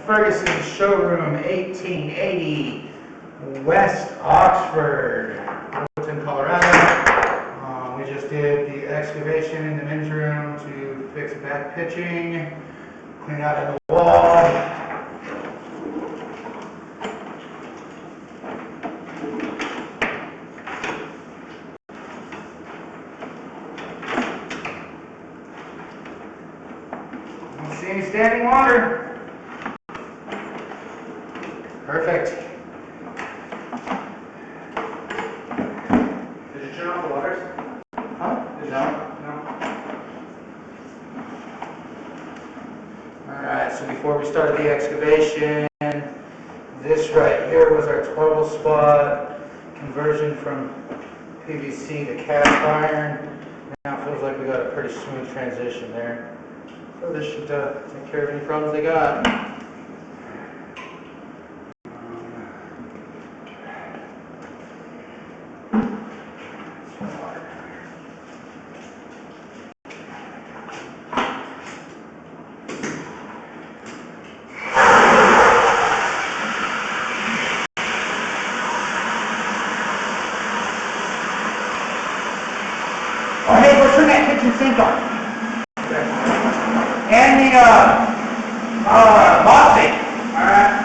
Ferguson Showroom, 1880 West Oxford, Littleton, Colorado. We just did the excavation in the men's room to fix back pitching, clean out in the wall. Don't see any standing water. Perfect. Did you turn off the waters? Huh? No. Alright, so before we started the excavation, this right here was our 12 spot conversion from PVC to cast iron. Now it feels like we got a pretty smooth transition there. So this should take care of any problems they got. Oh, hey, go turn that kitchen sink on. And the, mop sink. Alright.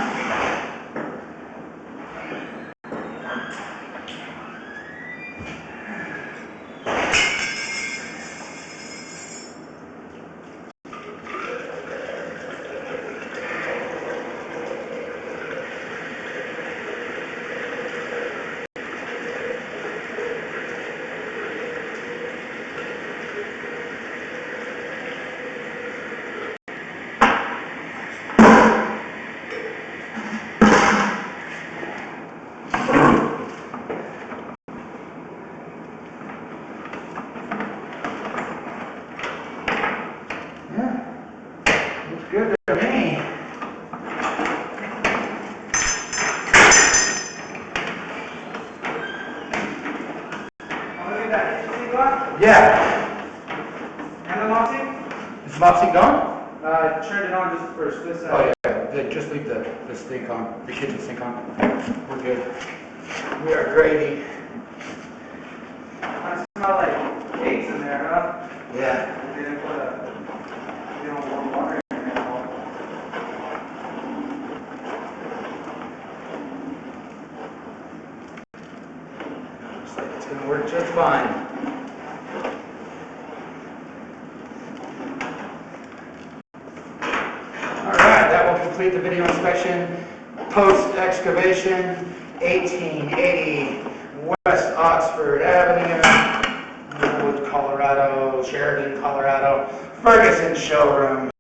Yeah, looks good to me. Oh, look at that. Is it gone? Yeah. And the mop sink? Is the mop sink gone? Turn it on just first. This side. Oh yeah, just leave the sink on, the kitchen sink on. We're good. We are gravy. I smell like cakes in there, huh? Yeah. They didn't put warm water in there at all. Looks like it's gonna work just fine. Alright, that will complete the video inspection. Post-excavation, 1880 West Oxford Avenue, Wood, Colorado, Sheridan, Colorado, Ferguson Showroom.